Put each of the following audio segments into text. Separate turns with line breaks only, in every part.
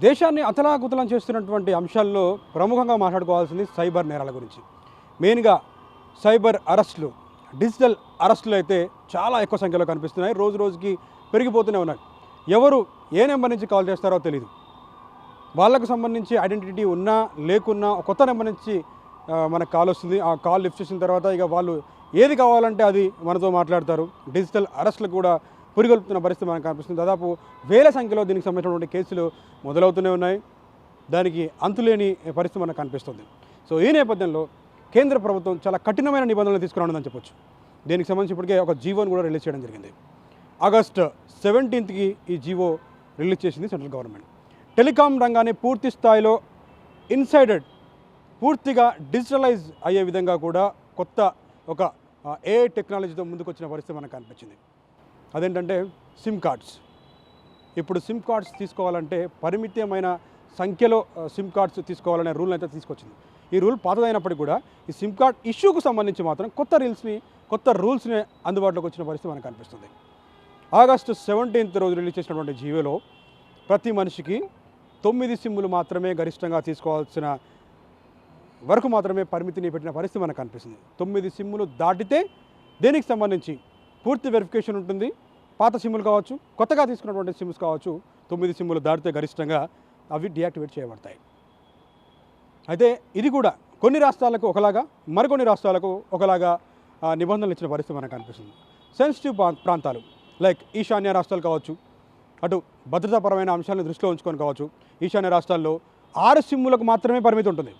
దేశాన్ని అతలాకుతలం చేస్తున్నటువంటి అంశాల్లో ప్రముఖంగా మాట్లాడుకోవాల్సింది సైబర్ నేరాల గురించి. మెయిన్గా సైబర్ అరెస్టులు, డిజిటల్ అరెస్టులు అయితే చాలా ఎక్కువ సంఖ్యలో కనిపిస్తున్నాయి. రోజు రోజుకి పెరిగిపోతూనే ఉన్నాయి. ఎవరు ఏ నెంబర్ నుంచి కాల్ చేస్తారో తెలియదు. వాళ్ళకు సంబంధించి ఐడెంటిటీ ఉన్నా లేకున్నా కొత్త నెంబర్ నుంచి మనకు కాల్ వస్తుంది. ఆ కాల్ లిఫ్ట్ చేసిన తర్వాత ఇక వాళ్ళు ఏది కావాలంటే అది మనతో మాట్లాడతారు. డిజిటల్ అరెస్టులు కూడా పురిగొల్పుతున్న పరిస్థితి మనకు కనిపిస్తుంది. దాదాపు వేల సంఖ్యలో దీనికి సంబంధించినటువంటి కేసులు మొదలవుతూనే ఉన్నాయి. దానికి అంతులేని పరిస్థితి మనకు కనిపిస్తుంది. సో ఈ నేపథ్యంలో కేంద్ర ప్రభుత్వం చాలా కఠినమైన నిబంధనలు తీసుకురానుందని చెప్పొచ్చు. దీనికి సంబంధించి ఇప్పటికే ఒక జీవోను కూడా రిలీజ్ చేయడం జరిగింది. ఆగస్టు 17కి ఈ జీవో రిలీజ్ చేసింది సెంట్రల్ గవర్నమెంట్. టెలికాం రంగాన్ని పూర్తి స్థాయిలో ఇన్సైడెడ్, పూర్తిగా డిజిటలైజ్ అయ్యే విధంగా కూడా కొత్త ఒక ఏఐ టెక్నాలజీతో ముందుకు వచ్చిన పరిస్థితి మనకు కనిపించింది. అదేంటంటే సిమ్ కార్డ్స్. ఇప్పుడు సిమ్ కార్డ్స్ తీసుకోవాలంటే పరిమితమైన సంఖ్యలో సిమ్ కార్డ్స్ తీసుకోవాలనే రూల్ అయితే తీసుకొచ్చింది. ఈ రూల్ పాతదైనప్పటికీ కూడా ఈ సిమ్ కార్డ్ ఇష్యూకు సంబంధించి మాత్రం కొత్త రూల్స్ని అందుబాటులోకి వచ్చిన పరిస్థితి మనకు కనిపిస్తుంది. ఆగస్టు 17 రోజు రిలీజ్ చేసినటువంటి జీవోలో ప్రతి మనిషికి 9 సిమ్ములు మాత్రమే గరిష్టంగా తీసుకోవాల్సిన వరకు మాత్రమే పరిమితిని పెట్టిన పరిస్థితి మనకు కనిపిస్తుంది. 9 సిమ్ములు దాటితే దేనికి సంబంధించి పూర్తి వెరిఫికేషన్ ఉంటుంది. పాత సిమ్ములు కావచ్చు, కొత్తగా తీసుకున్నటువంటి సిమ్స్ కావచ్చు, 9 సిమ్ములు దాటితే గరిష్టంగా అవి డియాక్టివేట్ చేయబడతాయి. అయితే ఇది కూడా కొన్ని రాష్ట్రాలకు ఒకలాగా, మరికొన్ని రాష్ట్రాలకు ఒకలాగా నిబంధనలు ఇచ్చిన పరిస్థితి మనకు కనిపిస్తుంది. సెన్సిటివ్ ప్రాంతాలు లైక్ ఈశాన్య రాష్ట్రాలు కావచ్చు, అటు భద్రతాపరమైన అంశాలను దృష్టిలో ఉంచుకొని కావచ్చు, ఈశాన్య రాష్ట్రాల్లో 6 సిమ్ములకు మాత్రమే పరిమితి ఉంటుంది.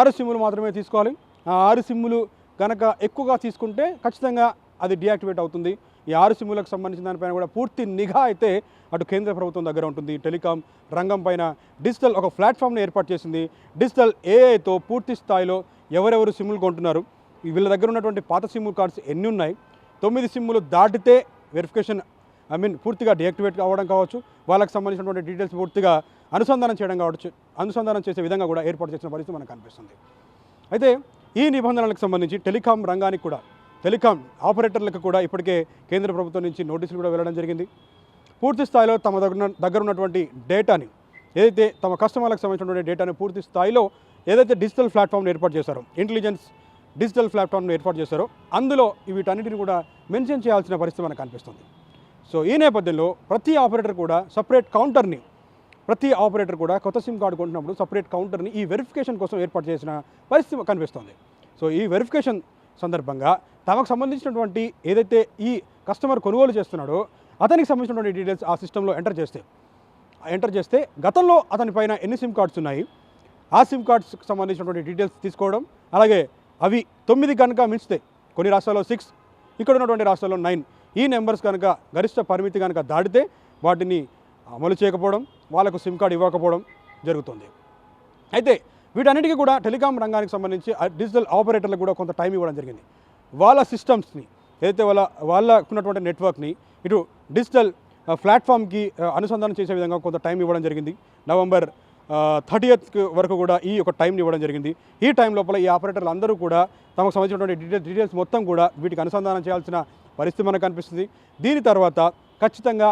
6 సిమ్ములు మాత్రమే తీసుకోవాలి. ఆ 6 సిమ్ములు కనుక ఎక్కువగా తీసుకుంటే ఖచ్చితంగా అది డియాక్టివేట్ అవుతుంది. ఈ 6 సిమ్ములకు సంబంధించిన దానిపైన కూడా పూర్తి నిఘా అయితే అటు కేంద్ర ప్రభుత్వం దగ్గర ఉంటుంది. టెలికాం రంగం పైన డిజిటల్ ఒక ప్లాట్ఫామ్ని ఏర్పాటు చేసింది. డిజిటల్ ఏఐతో పూర్తి స్థాయిలో ఎవరెవరు సిమ్ములు కొంటున్నారు, వీళ్ళ దగ్గర ఉన్నటువంటి పాత సిమ్ కార్డ్స్ ఎన్ని ఉన్నాయి, 9 సిమ్ములు దాటితే వెరిఫికేషన్ పూర్తిగా డియాక్టివేట్ అవ్వడం కావచ్చు, వాళ్ళకి సంబంధించినటువంటి డీటెయిల్స్ పూర్తిగా అనుసంధానం చేయడం కావచ్చు, అనుసంధానం చేసే విధంగా కూడా ఏర్పాటు చేసిన పరిస్థితి మనకు కనిపిస్తుంది. అయితే ఈ నిబంధనలకు సంబంధించి టెలికాం రంగానికి కూడా, టెలికాం ఆపరేటర్లకు కూడా ఇప్పటికే కేంద్ర ప్రభుత్వం నుంచి నోటీసులు కూడా వెళ్ళడం జరిగింది. పూర్తి స్థాయిలో తమ దగ్గర ఉన్నటువంటి డేటాని, ఏదైతే తమ కస్టమర్లకు సంబంధించినటువంటి డేటాని పూర్తి స్థాయిలో ఏదైతే డిజిటల్ ప్లాట్ఫామ్ని ఏర్పాటు చేశారో, ఇంటెలిజెన్స్ డిజిటల్ ప్లాట్ఫామ్ను ఏర్పాటు చేశారో అందులో వీటన్నిటిని కూడా మెన్షన్ చేయాల్సిన పరిస్థితి మనకు కనిపిస్తుంది. సో ఈ నేపథ్యంలో ప్రతి ఆపరేటర్ కూడా కొత్త సిమ్ కార్డు కొంటున్నప్పుడు సపరేట్ కౌంటర్ని ఈ వెరిఫికేషన్ కోసం ఏర్పాటు చేసిన పరిస్థితి కనిపిస్తుంది. సో ఈ వెరిఫికేషన్ సందర్భంగా తమకు సంబంధించినటువంటి ఏదైతే ఈ కస్టమర్ కొనుగోలు చేస్తున్నాడో అతనికి సంబంధించినటువంటి డీటెయిల్స్ ఆ సిస్టంలో ఎంటర్ చేస్తే గతంలో అతని పైన ఎన్ని సిమ్ కార్డ్స్ ఉన్నాయి, ఆ సిమ్ కార్డ్స్కి సంబంధించినటువంటి డీటెయిల్స్ తీసుకోవడం, అలాగే అవి 9 కనుక మించితే, కొన్ని రాష్ట్రాల్లో 6, ఇక్కడ ఉన్నటువంటి రాష్ట్రాల్లో 9, ఈ నెంబర్స్ కనుక గరిష్ట పరిమితి కనుక దాటితే వాటిని అమలు చేయకపోవడం, వాళ్ళకు సిమ్ కార్డు ఇవ్వకపోవడం జరుగుతుంది. అయితే వీటన్నిటికీ కూడా టెలికాం రంగానికి సంబంధించి డిజిటల్ ఆపరేటర్లకు కూడా కొంత టైం ఇవ్వడం జరిగింది. వాళ్ళ సిస్టమ్స్ని ఏదైతే వాళ్ళకున్నటువంటి నెట్వర్క్ని ఇటు డిజిటల్ ప్లాట్ఫామ్కి అనుసంధానం చేసే విధంగా కొంత టైం ఇవ్వడం జరిగింది. నవంబర్ 30th వరకు కూడా ఈ ఒక టైంని ఇవ్వడం జరిగింది. ఈ టైం లోపల ఈ ఆపరేటర్లు అందరూ కూడా తమకు సంబంధించినటువంటి డీటెయిల్స్ మొత్తం కూడా వీటికి అనుసంధానం చేయాల్సిన పరిస్థితి మనకు కనిపిస్తుంది. దీని తర్వాత ఖచ్చితంగా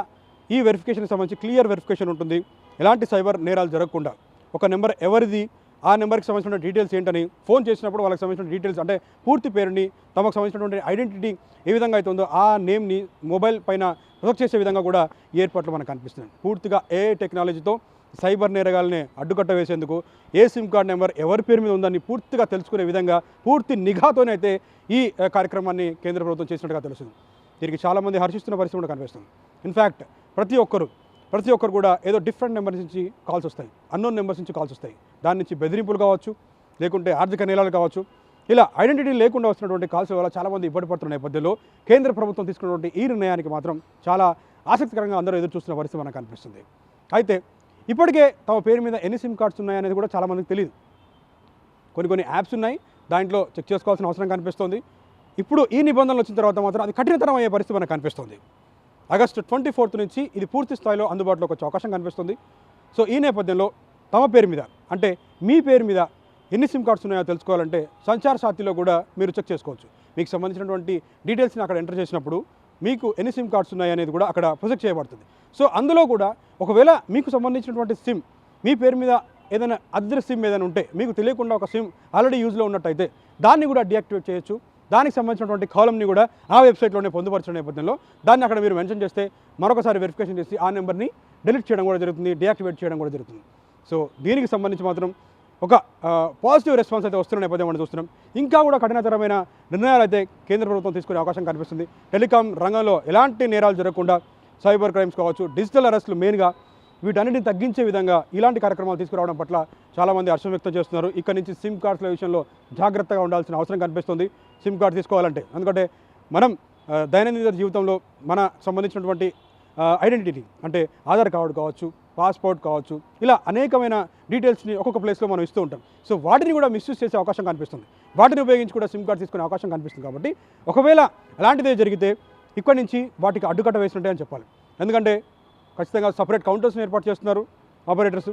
ఈ వెరిఫికేషన్కి సంబంధించి క్లియర్ వెరిఫికేషన్ ఉంటుంది. ఎలాంటి సైబర్ నేరాలు జరగకుండా ఒక నెంబర్ ఎవరిది, ఆ నెంబర్కి సంబంధించిన డీటెయిల్స్ ఏంటని ఫోన్ చేసినప్పుడు వాళ్ళకి సంబంధించిన డీటెయిల్స్ అంటే పూర్తి పేరుని, తమకు సంబంధించినటువంటి ఐడెంటిటీ ఏ విధంగా అయితే ఉందో ఆ నేమ్ని మొబైల్ పైన ప్రొజెక్ట్ చేసే విధంగా కూడా ఏర్పాట్లు మనకు కనిపిస్తుంది. పూర్తిగా ఏఐ టెక్నాలజీతో సైబర్ నేరగాల్ని అడ్డుకట్ట వేసేందుకు ఏ సిమ్ కార్డ్ నెంబర్ ఎవరి పేరు మీద ఉందని పూర్తిగా తెలుసుకునే విధంగా పూర్తి నిఘాతోనైతే ఈ కార్యక్రమాన్ని కేంద్ర ప్రభుత్వం చేసినట్టుగా తెలుస్తుంది. దీనికి చాలామంది హర్షిస్తున్న పరిస్థితి కూడా కనిపిస్తుంది. ఇన్ఫ్యాక్ట్ ప్రతి ఒక్కరు కూడా ఏదో డిఫరెంట్ నెంబర్స్ నుంచి కాల్స్ వస్తాయి, అన్నోన్ నెంబర్స్ నుంచి కాల్స్ వస్తాయి. దాని నుంచి బెదిరింపులు కావచ్చు, లేకుంటే ఆర్థిక నేరాలు కావచ్చు, ఇలా ఐడెంటిటీ లేకుండా వస్తున్నటువంటి కాల్స్ వల్ల చాలామంది ఇబ్బంది పడుతున్న నేపథ్యంలో కేంద్ర ప్రభుత్వం తీసుకున్నటువంటి ఈ నిర్ణయానికి మాత్రం చాలా ఆసక్తికరంగా అందరూ ఎదురు చూస్తున్న పరిస్థితి మనకు కనిపిస్తుంది. అయితే ఇప్పటికే తమ పేరు మీద ఎన్ని సిమ్ కార్డ్స్ ఉన్నాయనేది కూడా చాలామందికి తెలియదు. కొన్ని యాప్స్ ఉన్నాయి, దాంట్లో చెక్ చేసుకోవాల్సిన అవసరం కనిపిస్తుంది. ఇప్పుడు ఈ నిబంధనలు వచ్చిన తర్వాత మాత్రం అది కఠినతరం అయ్యే పరిస్థితి మనకు కనిపిస్తుంది. ఆగస్టు 24 నుంచి ఇది పూర్తి స్థాయిలో అందుబాటులోకి వచ్చే అవకాశం కనిపిస్తుంది. సో ఈ నేపథ్యంలో తమ పేరు మీద, అంటే మీ పేరు మీద ఎన్ని సిమ్ కార్డ్స్ ఉన్నాయో తెలుసుకోవాలంటే సంచార్ సాథీలో కూడా మీరు చెక్ చేసుకోవచ్చు. మీకు సంబంధించినటువంటి డీటెయిల్స్ని అక్కడ ఎంటర్ చేసినప్పుడు మీకు ఎన్ని సిమ్ కార్డ్స్ ఉన్నాయి అనేది కూడా అక్కడ ప్రొజెక్ట్ చేయబడుతుంది. సో అందులో కూడా ఒకవేళ మీకు సంబంధించినటువంటి సిమ్ మీ పేరు మీద ఏదైనా అదర్ సిమ్ ఏదైనా ఉంటే మీకు తెలియకుండా ఒక సిమ్ ఆల్రెడీ యూజ్లో ఉన్నట్టయితే దాన్ని కూడా డీయాక్టివేట్ చేయొచ్చు. దానికి సంబంధించినటువంటి కాలంని కూడా ఆ వెబ్సైట్లోనే పొందుపరిచిన నేపథ్యంలో దాన్ని అక్కడ మీరు మెన్షన్ చేస్తే మరొకసారి వెరిఫికేషన్ చేసి ఆ నెంబర్ని డిలీట్ చేయడం కూడా జరుగుతుంది, డీయాక్టివేట్ చేయడం కూడా జరుగుతుంది. సో దీనికి సంబంధించి మాత్రం ఒక పాజిటివ్ రెస్పాన్స్ అయితే వస్తున్న నేపథ్యం మనం చూస్తున్నాం. ఇంకా కూడా కఠినతరమైన నిర్ణయాలు అయితే కేంద్ర ప్రభుత్వం తీసుకునే అవకాశం కనిపిస్తుంది. టెలికాం రంగంలో ఎలాంటి నేరాలు జరగకుండా సైబర్ క్రైమ్స్ కావచ్చు, డిజిటల్ అరెస్టులు మెయిన్గా వీటన్నిటిని తగ్గించే విధంగా ఇలాంటి కార్యక్రమాలు తీసుకురావడం పట్ల చాలామంది హర్షం వ్యక్తం చేస్తున్నారు. ఇక్కడ నుంచి సిమ్ కార్డ్స్ల విషయంలో జాగ్రత్తగా ఉండాల్సిన అవసరం కనిపిస్తుంది. సిమ్ కార్డ్ తీసుకోవాలంటే ఎందుకంటే మనం దైనందిన జీవితంలో మన సంబంధించినటువంటి ఐడెంటిటీ అంటే ఆధార్ కార్డు కావచ్చు, పాస్పోర్ట్ కావచ్చు, ఇలా అనేకమైన డీటెయిల్స్ని ఒక్కొక్క ప్లేస్లో మనం ఇస్తూ ఉంటాం. సో వాటిని కూడా మిస్యూజ్ చేసే అవకాశం కనిపిస్తుంది. వాటిని ఉపయోగించి కూడా సిమ్ కార్డ్ తీసుకునే అవకాశం కనిపిస్తుంది. కాబట్టి ఒకవేళ అలాంటిదే జరిగితే ఇక్కడి నుంచి వాటికి అడ్డుకట్ట వేసినట్టే అని చెప్పాలి. ఎందుకంటే ఖచ్చితంగా సపరేట్ కౌంటర్స్ని ఏర్పాటు చేస్తున్నారు ఆపరేటర్స్.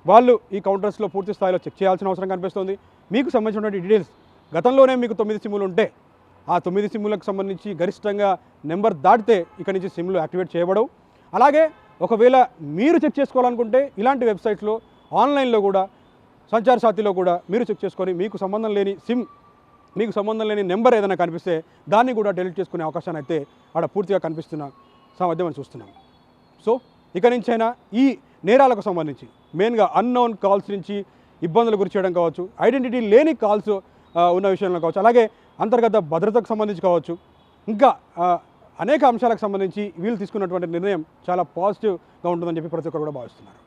వాళ్ళు ఈ కౌంటర్స్లో పూర్తి స్థాయిలో చెక్ చేయాల్సిన అవసరం కనిపిస్తుంది. మీకు సంబంధించినటువంటి డీటెయిల్స్ గతంలోనే మీకు 9 సిమ్ములు ఉంటే ఆ 9 సిమ్ములకు సంబంధించి గరిష్టంగా నెంబర్ దాటితే ఇక్కడ నుంచి సిమ్లు యాక్టివేట్ చేయబడవు. అలాగే ఒకవేళ మీరు చెక్ చేసుకోవాలనుకుంటే ఇలాంటి వెబ్సైట్స్లో ఆన్లైన్లో కూడా సంచార సాతిలో కూడా మీరు చెక్ చేసుకొని మీకు సంబంధం లేని సిమ్, మీకు సంబంధం లేని నెంబర్ ఏదైనా కనిపిస్తే దాన్ని కూడా డెలీట్ చేసుకునే అవకాశాన్ని అయితే ఆడ పూర్తిగా కనిపిస్తున్న సామర్థ్యం మనం చూస్తున్నాం. సో ఇక నుంచైనా ఈ నేరాలకు సంబంధించి మెయిన్గా అన్నోన్ కాల్స్ నుంచి ఇబ్బందులు గురి చేయడం కావచ్చు, ఐడెంటిటీ లేని కాల్స్ ఉన్న విషయంలో కావచ్చు, అలాగే అంతర్గత భద్రతకు సంబంధించి కావచ్చు, ఇంకా అనేక అంశాలకు సంబంధించి వీళ్ళు తీసుకున్నటువంటి నిర్ణయం చాలా పాజిటివ్గా ఉంటుందని చెప్పి ప్రతి ఒక్కరు కూడా భావిస్తున్నారు.